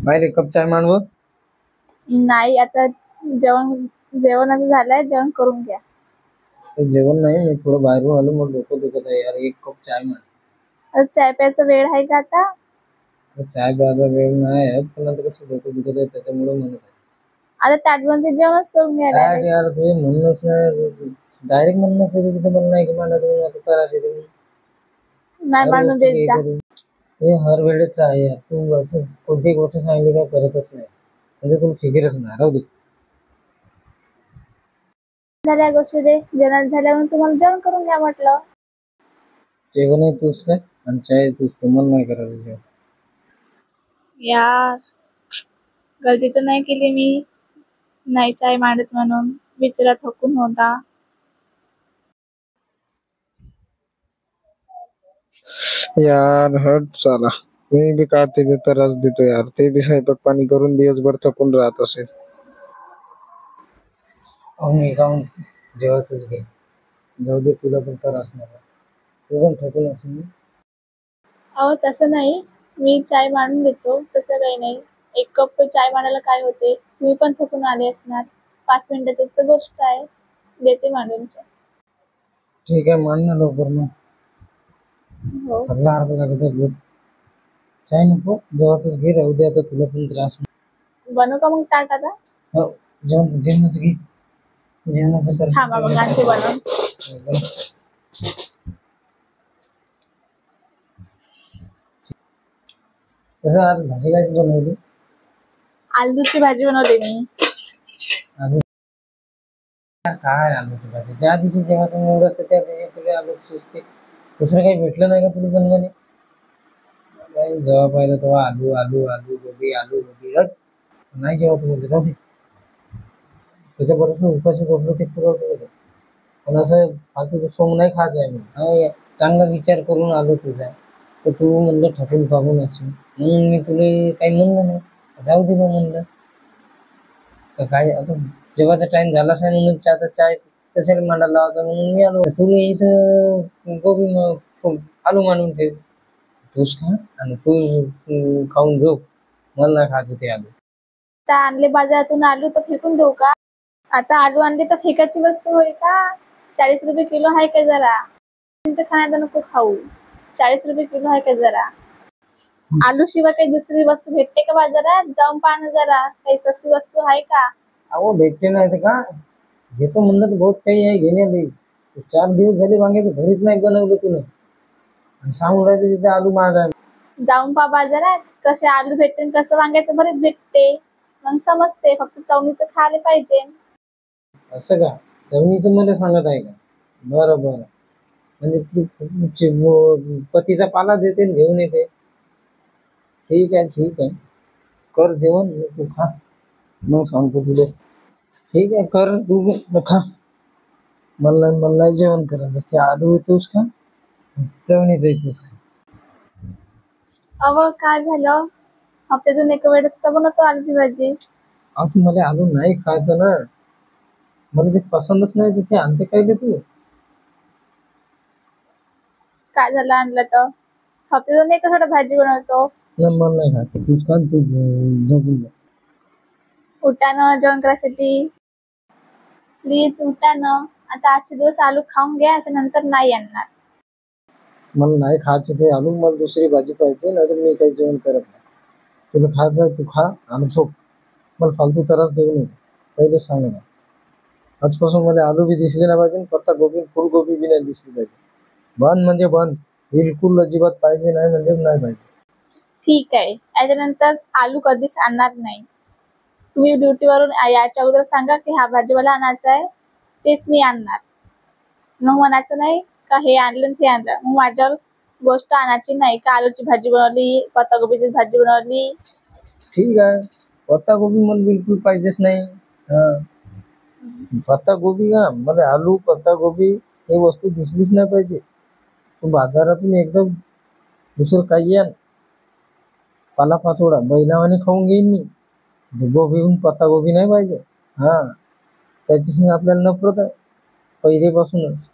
बाहेर एक कप चाय मांडव. नाही, आता जेवणाचं झालंय, जेवण करून घ्या. जेवण नाही, मी थोडं बाहेरून आलो, मग डोकं दुखत आहे यार. एक कप चाय मांड. आज चाय प्यायचा वेळ आहे का आता? चाय प्यायचा वेळ नाही आहे, पण आता कसं डोकं दुखत आहे त्याच्यामुळे म्हणत आहे. आता ताटबंदी जेवणच करून घ्या काय direct. यार तुझे म्हणणंच नाही, डायरेक्ट म्हणणंच आहे तिचं म्हणणं आहे की मला तुम्ही आता त्रास येते म्हणून. नाही हर मांडून गोष्ट देत हे जा. करून हे हर वेळेच आहे यार. तू असं कोणती गोष्ट सांगली काय करतच नाही, म्हणजे तुला फिकिरच नाही. राहू दे. झाल्या गोष्टी रे, जेवण झाल्यावर तुम्हाला जेवण करून घ्या म्हटलं. जेवण आहे तूच काय आणि चाय तूच काय, मला नाही करायचं जेवण. यार, गलती तर नाही केली मी, नाही चाय मांडत म्हणून. बिचारा थकून होता. यार हट साला. मी बी का ते बी त्रास देतो यार. ते बी स्वयंपाक पाणी करून दिवसभर थकून राहत असेल. मी काहून जेवायचंच घे. जाऊ दे, तुला पण त्रास नाही. तू पण थकून असेल. अहो तसं नाही, मी चाय मांडून देतो, तसं काही नाही. एक कप चाय मांडायला काय होते, तुम्ही पण थकून आले असणार. 5 मिनिटाची तर गोष्ट आहे, देते मांडून चाय. ठीक आहे, मान ना लवकर मग. हो, थकला अर्धा लागत आहे. चाय नको, जेवायचंच घे. राहू दे, आता तुला पण त्रास. बनवू का मग ताट आता? हो, जेवणाचं घे. जेवणाचं कर. थांबा मग आणखी बनवून. तसं आज भाजी काय बनवली? आलूची भाजी बनवली मी. आलू? काय आलूची भाजी? ज्या दिवशी जेव्हा मूड असते त्या दिवशी तुला आलू सुचते. दुसरं काही भेटलं नाही का तुला बनवायला? काही जेव्हा पाहिलं तेव्हा आलू आलू आलू गोबी आलू गोबी. हट, नाही जेव्हा तुम्ही राहू दे. त्याच्याबरोबर उपाशी झोपलं ते पुरवठं होतं. पण असं फालतूचं सोंग नाही खायचं आहे. मी चांगला विचार करून आलो तुझा, तर तू म्हणलं ठकून पाहून असेल म्हणून मी तुला काही म्हणलं नाही. जाऊ दे बा म्हणलं. तर काय आता जेव्हाचा टाइम झालाच नाही म्हणून आता चाय कशाला मांडायला लावायचा म्हणून मी आलो. तुला इथं गोबी आलू मांडून ठेव. तूच खा आणि तू खाऊन झोप. मला नाही खायचं ते आलू. आता आणले बाजारातून आलू तर फेकून देऊ का? आता आलू आणले तर फेकायची वस्तू होय का? 40 रुपये किलो आहे का जरा? तर खाण्याला नको खाऊ. 40 रुपये किलो आहे का जरा? आलू शिवाय काही दुसरी वस्तू भेटते का बाजारात? जाऊन पहा ना जरा, काही स्वस्त वस्तू आहे का? अहो भेटते नाही तर का घेतो म्हणलं तर बहुत काही आहे घेण्याला. 4 दिवस झाले वांग्याचं भरीत नाही बनवलं तुला आणि सांगून राहिले तिथे आलू मागायला. जाऊन पहा बाजारात, कसे आलू भेटते कसं वांग्याचं भरीत भेटते. मग समजते, फक्त चवणीचं खायला पाहिजे. असं का? चवणीचं मला सांगत आहे का? बरं बरं. म्हणजे तू पतीचा पाला देते आणि घेऊन येते. ठीक आहे ठीक आहे, कर जेवण तू खा, मग सांगतो तुला. ठीक आहे कर तू खा. मला जेवण करायचं. ते आलू येतोस का चवणीच येतोस का? अव काय झालं, हप्त्यातून एक वेळेस तर बनवतो आलूची भाजी. अहो तू मला आलू नाही खायचं ना, मला ते पसंतच नाही. तिथे आणते काय तू? काय झालं आणलं तर? हप्त्यातून एक थोडं भाजी बनवतो. मला नाही खायचं. तूच खा, तू झोपून जा. उठा ना जेवण करायसाठी, प्लीज उठा ना. आता आजचे दिवस आलू खाऊन घ्या, त्याच्यानंतर नाही आणणार. मला नाही खायचं ते आलू. मला दुसरी भाजी पाहिजे, नाही तर मी काही जेवण करत नाही. तुला खायचं तू खा आणि झोप. मला फालतू त्रास देऊ नको, पहिलेच सांगणार. आजपासून मला आलू बी दिसले नाही पाहिजे, पत्ता गोबी फुलगोबी बी नाही दिसली पाहिजे. बंद म्हणजे बंद. बिलकुल अजिबात पाहिजे नाही म्हणजे नाही पाहिजे. ठीक आहे, याच्यानंतर आलू कधीच आणणार नाही. तुम्ही ड्युटीवरून याच्या अगोदर सांगा की हा भाजीवाला आणायचा आहे, तेच मी आणणार. मग म्हणायचं नाही का हे आणलं ते आणलं. मग माझ्यावर गोष्ट आणायची नाही का आलूची भाजी बनवली, पत्तागोबीची भाजी बनवली. ठीक आहे, पत्तागोबी मला बिलकुल पाहिजेच नाही. पत्तागोबी का मला आलू पत्तागोबी हे वस्तू दिसलीच नाही पाहिजे. तू बाजारातून एकदम दुसरं काही आण, पालापाचोळा बैलावाने खाऊन घेईन मी. गोबी पत्तागोबी नाही पाहिजे. त्याच्याशी आपल्याला नफरत आहे पहिलेपासूनच.